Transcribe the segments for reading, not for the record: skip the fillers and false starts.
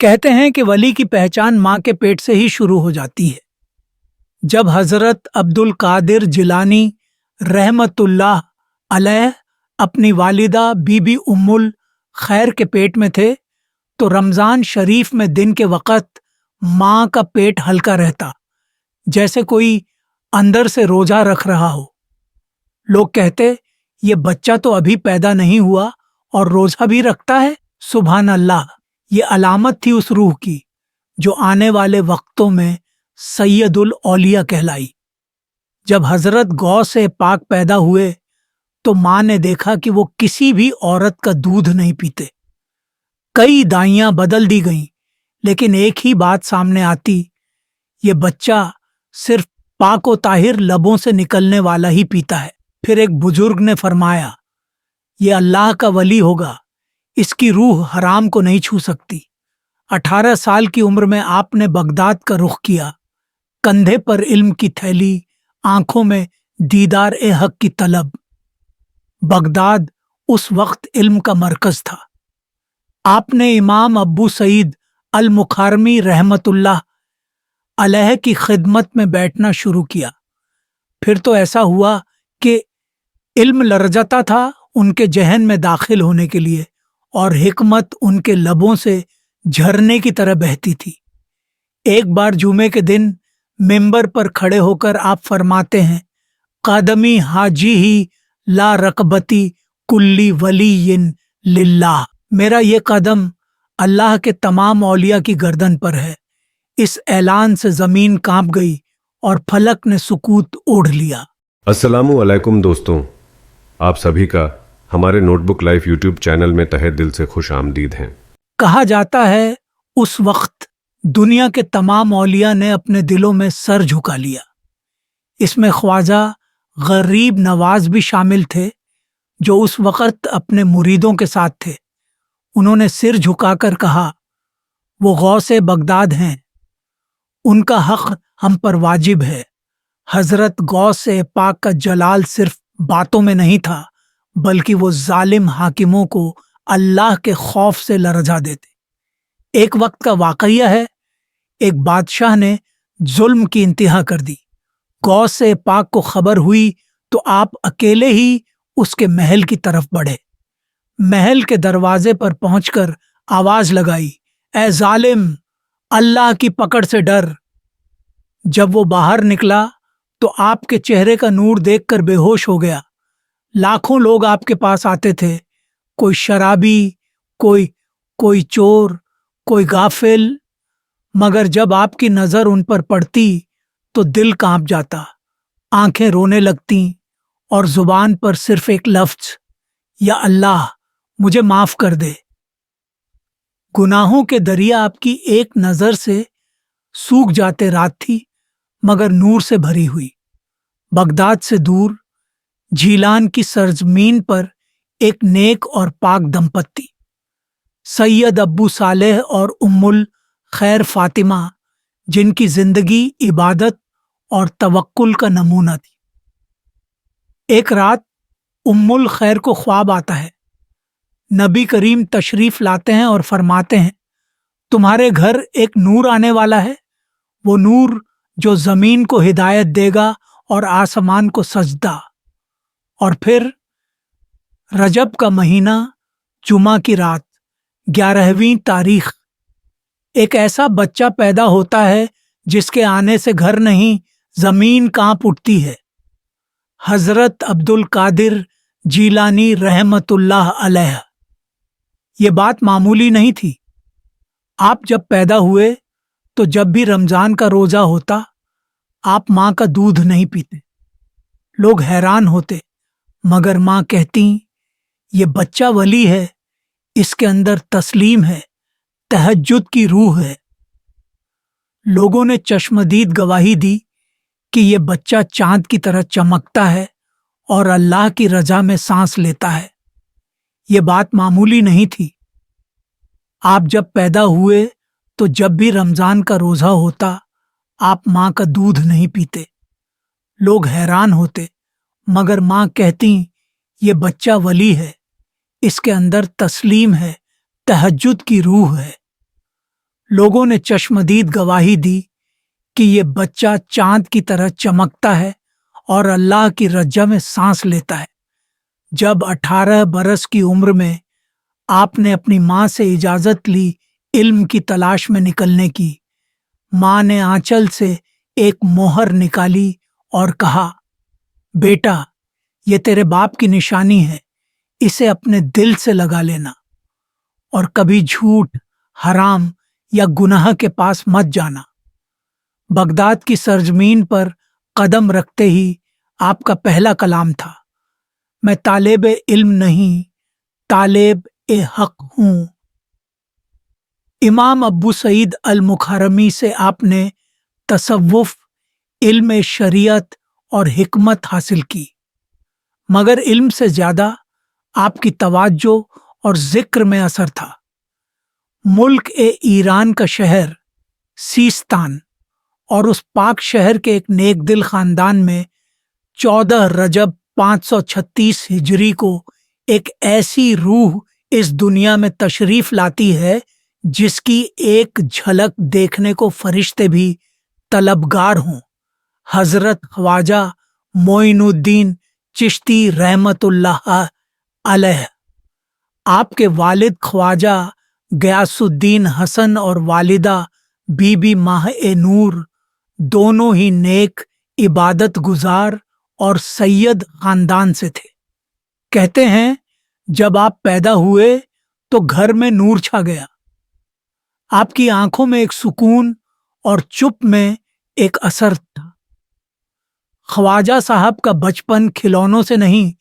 کہتے ہیں کہ ولی کی پہچان ماں کے پیٹ سے ہی شروع ہو جاتی ہے۔ جب حضرت عبد القادر جیلانی رحمت اللہ علیہ اپنی والدہ بی بی ام الخیر کے پیٹ میں تھے تو رمضان شریف میں دن کے وقت ماں کا پیٹ ہلکا رہتا، جیسے کوئی اندر سے روزہ رکھ رہا ہو۔ لوگ کہتے یہ بچہ تو ابھی پیدا نہیں ہوا اور روزہ بھی رکھتا ہے۔ سبحان اللہ، یہ علامت تھی اس روح کی جو آنے والے وقتوں میں سید الاولیاء کہلائی۔ جب حضرت غوث پاک پیدا ہوئے تو ماں نے دیکھا کہ وہ کسی بھی عورت کا دودھ نہیں پیتے۔ کئی دائیاں بدل دی گئیں لیکن ایک ہی بات سامنے آتی، یہ بچہ صرف پاک و طاہر لبوں سے نکلنے والا ہی پیتا ہے۔ پھر ایک بزرگ نے فرمایا، یہ اللہ کا ولی ہوگا، اس کی روح حرام کو نہیں چھو سکتی۔ 18 سال کی عمر میں آپ نے بغداد کا رخ کیا، کندھے پر علم کی تھیلی، آنکھوں میں دیدار حق کی طلب۔ بغداد اس وقت علم کا مرکز تھا۔ آپ نے امام ابو سعید المخارمی رحمت اللہ علیہ کی خدمت میں بیٹھنا شروع کیا۔ پھر تو ایسا ہوا کہ علم لرزتا تھا ان کے ذہن میں داخل ہونے کے لیے، اور حکمت ان کے لبوں سے جھرنے کی طرح بہتی تھی۔ ایک بار جمعے کے دن ممبر پر کھڑے ہو کر آپ فرماتے ہیں، قدمی حاجی ہی لا رقبتی کلی ولی للہ، میرا یہ قدم اللہ کے تمام اولیاء کی گردن پر ہے۔ اس اعلان سے زمین کانپ گئی اور فلک نے سکوت اوڑھ لیا۔ السلام علیکم دوستوں، آپ سبھی کا ہمارے note book life YouTube channel میں تہہ دل سے خوش آمدید ہیں۔ کہا جاتا ہے اس وقت دنیا کے تمام اولیاء نے اپنے دلوں میں سر جھکا لیا۔ اس میں خواجہ غریب نواز بھی شامل تھے جو اس وقت اپنے مریدوں کے ساتھ تھے۔ انہوں نے سر جھکا کر کہا، وہ غوث بغداد ہیں، ان کا حق ہم پر واجب ہے۔ حضرت غوث پاک کا جلال صرف باتوں میں نہیں تھا، بلکہ وہ ظالم حاکموں کو اللہ کے خوف سے لرزا دیتے۔ ایک وقت کا واقعہ ہے، ایک بادشاہ نے ظلم کی انتہا کر دی۔ غوث پاک کو خبر ہوئی تو آپ اکیلے ہی اس کے محل کی طرف بڑھے۔ محل کے دروازے پر پہنچ کر آواز لگائی، اے ظالم، اللہ کی پکڑ سے ڈر۔ جب وہ باہر نکلا تو آپ کے چہرے کا نور دیکھ کر بے ہوش ہو گیا۔ لاکھوں لوگ آپ کے پاس آتے تھے، کوئی شرابی، کوئی چور، کوئی غافل، مگر جب آپ کی نظر ان پر پڑتی تو دل کانپ جاتا، آنکھیں رونے لگتی اور زبان پر صرف ایک لفظ، یا اللہ مجھے معاف کر دے۔ گناہوں کے دریا آپ کی ایک نظر سے سوکھ جاتے، رات تھی مگر نور سے بھری ہوئی۔ بغداد سے دور جیلان کی سرزمین پر ایک نیک اور پاک دمپتی سید ابو صالح اور ام الخیر فاطمہ، جن کی زندگی عبادت اور توکل کا نمونہ تھی۔ ایک رات ام الخیر کو خواب آتا ہے، نبی کریم تشریف لاتے ہیں اور فرماتے ہیں، تمہارے گھر ایک نور آنے والا ہے، وہ نور جو زمین کو ہدایت دے گا اور آسمان کو سجدہ۔ اور پھر رجب کا مہینہ، جمعہ کی رات، 11ویں تاریخ، ایک ایسا بچہ پیدا ہوتا ہے جس کے آنے سے گھر نہیں، زمین کانپ اٹھتی ہے۔ حضرت عبد القادر جیلانی رحمت اللہ علیہ۔ یہ بات معمولی نہیں تھی۔ آپ جب پیدا ہوئے تو جب بھی رمضان کا روزہ ہوتا، آپ ماں کا دودھ نہیں پیتے۔ لوگ حیران ہوتے، مگر ماں کہتی، یہ بچہ ولی ہے، اس کے اندر تسلیم ہے، تہجد کی روح ہے۔ لوگوں نے چشمدید گواہی دی کہ یہ بچہ چاند کی طرح چمکتا ہے اور اللہ کی رضا میں سانس لیتا ہے۔ یہ بات معمولی نہیں تھی۔ آپ جب پیدا ہوئے تو جب بھی رمضان کا روزہ ہوتا، آپ ماں کا دودھ نہیں پیتے۔ لوگ حیران ہوتے، مگر ماں کہتی، یہ بچہ ولی ہے، اس کے اندر تسلیم ہے، تہجد کی روح ہے۔ लोगों ने चश्मदीद गवाही दी कि ये बच्चा चांद की तरह चमकता है और अल्लाह की रज्जा में सांस लेता है। जब 18 बरस की उम्र में आपने अपनी माँ से इजाजत ली इल्म की तलाश में निकलने की, माँ ने आंचल से एक मोहर निकाली और कहा, बेटा, ये तेरे बाप की निशानी है, इसे अपने दिल से लगा लेना और कभी झूठ, हराम या गुनाह के पास मत जाना। बगदाद की सरजमीन पर कदम रखते ही आपका पहला कलाम था, मैं तालेब इल्म नहीं, तालेब ए हक हूं। इमाम अब्बू सईद अल मुखरमी से आपने तसव्वुफ, इल्म शरीयत और हिकमत हासिल की, मगर इल्म से ज्यादा आपकी तवज्जो और जिक्र में असर था। मुल्क ए ईरान का शहर सीस्तान और उस पाक शहर के एक नेक दिल खानदान में 14 रजब 536 हिजरी को एक ऐसी रूह इस दुनिया में तशरीफ लाती है जिसकी एक झलक देखने को फरिश्ते भी तलबगार हों। हजरत ख्वाजा मोइनुद्दीन चिश्ती रहमतुल्लाह अलैह। आपके वालिद ख्वाजा गयासुद्दीन हसन और वालिदा बीबी माह ए नूर दोनों ही नेक, इबादत गुजार और सैयद खानदान से थे। कहते हैं जब आप पैदा हुए तो घर में नूर छा गया। आपकी आंखों में एक सुकून और चुप में एक असर था। ख्वाजा साहब का बचपन खिलौनों से नहीं,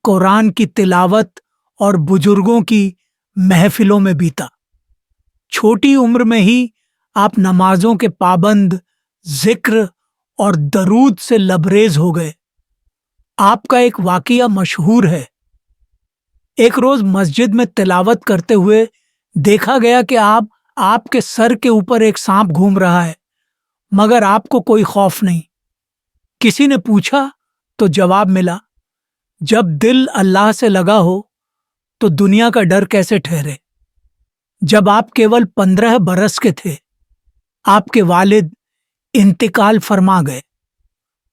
कुरान की तिलावत और बुजुर्गों की महफिलों में बीता। छोटी उम्र में ही आप नमाजों के पाबंद, जिक्र और दरूद से लबरेज हो गए। आपका एक वाकया मशहूर है। एक रोज मस्जिद में तिलावत करते हुए देखा गया कि आपके सर के ऊपर एक सांप घूम रहा है, मगर आपको कोई खौफ नहीं। किसी ने पूछा तो जवाब मिला, जब दिल अल्लाह से लगा हो तो दुनिया का डर कैसे ठहरे। जब आप केवल 15 बरस के थे, आपके वालिद इंतकाल फरमा गए।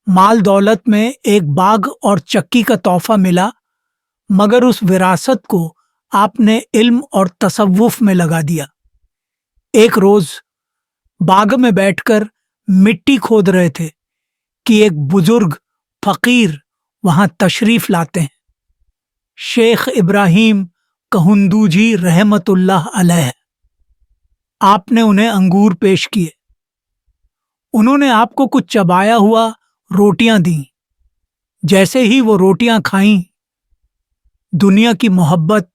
माल दौलत में एक बाग और चक्की का तोहफा मिला, मगर उस विरासत को आपने इल्म और तसव्वुफ में लगा दिया। एक रोज बाग में बैठकर मिट्टी खोद रहे थे कि एक बुजुर्ग फकीर वहां तशरीफ लाते हैं। शेख इब्राहिम कहूंदूजी रहमतुल्लाह अलैह। आपने उन्हें अंगूर पेश किए। उन्होंने आपको कुछ चबाया हुआ रोटियां दी। जैसे ही वो रोटियां खाईं, दुनिया की मोहब्बत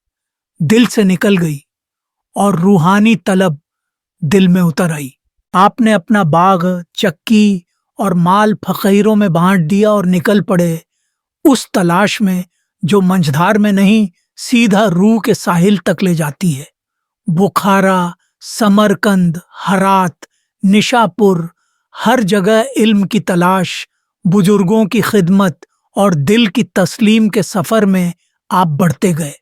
दिल से निकल गई और रूहानी तलब दिल में उतर आई। आपने अपना बाग, चक्की और माल फकीरों में बांट दिया और निकल पड़े उस तलाश में जो मंझधार में नहीं, सीधा रूह के साहिल तक ले जाती है। बुखारा, समरकंद, हरात, निशापुर, हर जगह इल्म की तलाश, बुजुर्गों की खिदमत और दिल की तस्लीम के सफर में आप बढ़ते गए।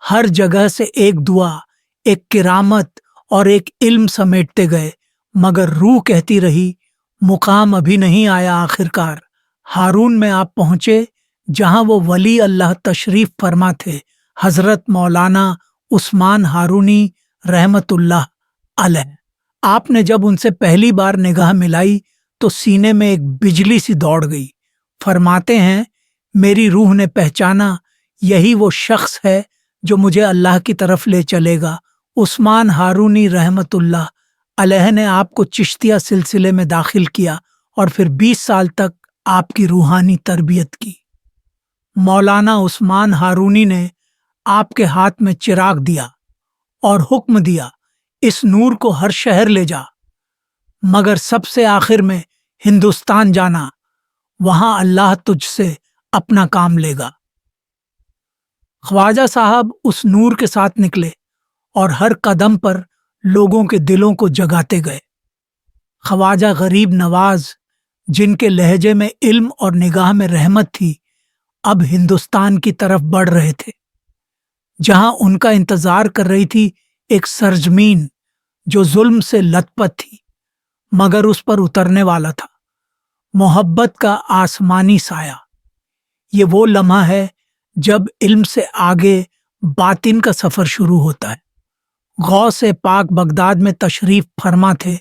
हर जगह से एक दुआ, एक किरामत और एक इल्म समेटते गए, मगर रूह कहती रही, मुकाम अभी नहीं आया। आखिरकार हारून में आप पहुंचे, जहां वो वली अल्लाह तशरीफ फरमा थे, हजरत मौलाना उस्मान हारूनी रहमतुल्लाह अलैह। आपने जब उनसे पहली बार निगाह मिलाई तो सीने में एक बिजली सी दौड़ गई। फरमाते हैं, मेरी रूह ने पहचाना, यही वो शख्स है जो मुझे अल्लाह की तरफ ले चलेगा। उस्मान हारूनी रहमतुल्लाह अलैह ने आपको चिश्तिया सिलसिले में दाखिल किया और फिर 20 साल तक आपकी रूहानी तरबियत की। मौलाना उस्मान हारूनी ने आपके हाथ में चिराग दिया और हुक्म दिया, इस नूर को हर शहर ले जा, मगर सबसे आखिर में हिंदुस्तान जाना, वहां अल्लाह तुझसे अपना काम लेगा। ख्वाजा साहब उस नूर के साथ निकले और हर कदम पर लोगों के दिलों को जगाते गए। ख्वाजा गरीब नवाज, जिनके लहजे में इल्म और निगाह में रहमत थी, अब हिंदुस्तान की तरफ बढ़ रहे थे, जहां उनका इंतजार कर रही थी एक सरजमीन जो जुल्म से लथपथ थी मगर उस पर उतरने वाला था। मोहब्बत का आसमानी साया। ये वो लम्हा है जब इल्म से आगे बातिन का सफर शुरू होता है। गौसे पाक बगदाद में तशरीफ फरमा थे।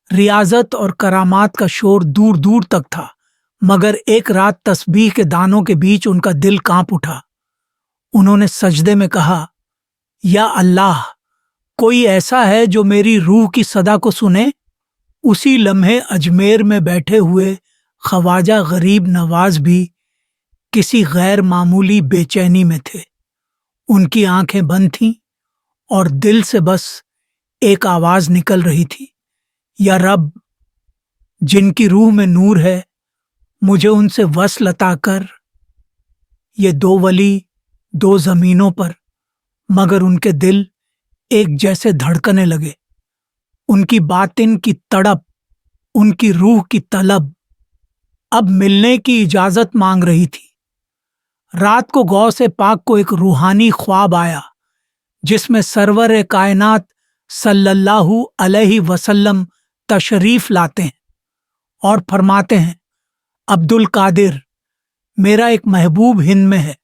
रियाजत और करामात का शोर दूर दूर तक था, मगर एक रात तस्बीह के दानों के बीच उनका दिल कांप उठा। उन्होंने सजदे में कहा, या अल्लाह, कोई ऐसा है जो मेरी रूह की सदा को सुने? उसी लम्हे अजमेर में बैठे हुए ख्वाजा गरीब नवाज भी किसी गैर मामूली बेचैनी में थे। उनकी आंखें बंद थीं और दिल से बस एक आवाज निकल रही थी, या रब, जिनकी रूह में नूर है, मुझे उनसे वस्ल अता कर। ये दो वली दो जमीनों पर, मगर उनके दिल एक जैसे धड़कने लगे। उनकी बातिन की तड़प, उनकी रूह की तलब अब मिलने की इजाजत मांग रही थी। रात को गौसे पाक को एक रूहानी ख्वाब आया जिसमें सरवर कायनात सल्लल्लाहु अलैहि वसल्लम तशरीफ लाते हैं और फरमाते हैं, अब्दुल कादिर, मेरा एक महबूब हिंद में है,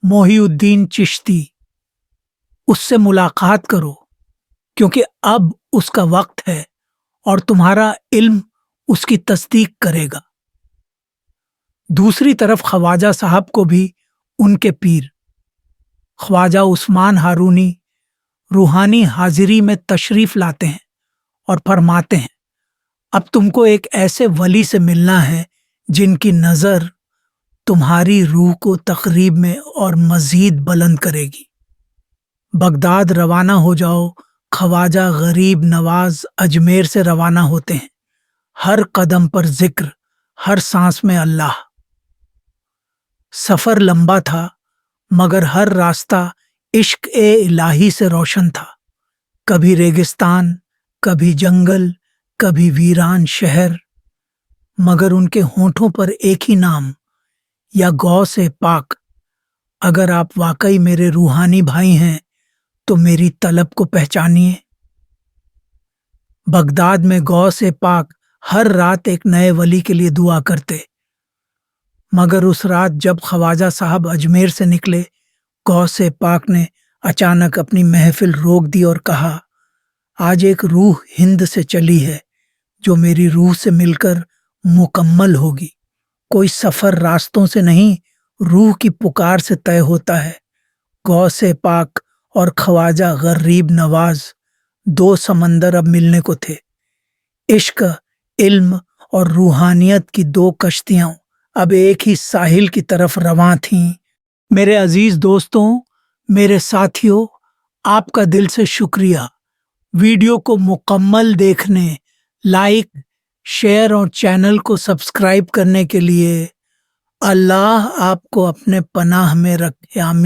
मोहिउद्दीन चिश्ती, उससे मुलाकात करो क्योंकि अब उसका वक्त है और तुम्हारा इल्म उसकी तस्दीक करेगा। दूसरी तरफ ख्वाजा साहब को भी उनके पीर ख्वाजा उस्मान हारूनी रूहानी हाजिरी में तशरीफ लाते हैं और फरमाते हैं, अब तुमको एक ऐसे वली से मिलना है जिनकी नज़र तुम्हारी रूह को तकरीब में और मज़ीद बुलंद करेगी। बगदाद रवाना हो जाओ। ख्वाजा गरीब नवाज अजमेर से रवाना होते हैं। हर कदम पर जिक्र, हर सांस में अल्लाह। सफर लंबा था मगर हर रास्ता इश्क ए इलाही से रोशन था। कभी रेगिस्तान, कभी जंगल, कभी वीरान शहर, मगर उनके होंठों पर एक ही नाम, या गौसे पाक। अगर आप वाकई मेरे रूहानी भाई हैं तो मेरी तलब को पहचानिए। बगदाद में गौसे पाक हर रात एक नए वली के लिए दुआ करते, मगर उस रात जब ख्वाजा साहब अजमेर से निकले, गौसे पाक ने अचानक अपनी महफिल रोक दी और कहा, आज एक रूह हिंद से चली है जो मेरी रूह से मिलकर मुकम्मल होगी। कोई सफ़र रास्तों से नहीं, रूह की पुकार से तय होता है। गौसे पाक और ख्वाजा गरीब नवाज, दो समंदर अब मिलने को थे। इश्क, इल्म और रूहानियत की दो कश्तियां अब एक ही साहिल की तरफ रवां थीं। मेरे अजीज दोस्तों, मेरे साथियों, आपका दिल से शुक्रिया। वीडियो को मुकम्मल देखने, लाइक, शेयर और चैनल को सब्सक्राइब करने के लिए। अल्लाह आपको अपने पनाह में रखे। आमीन।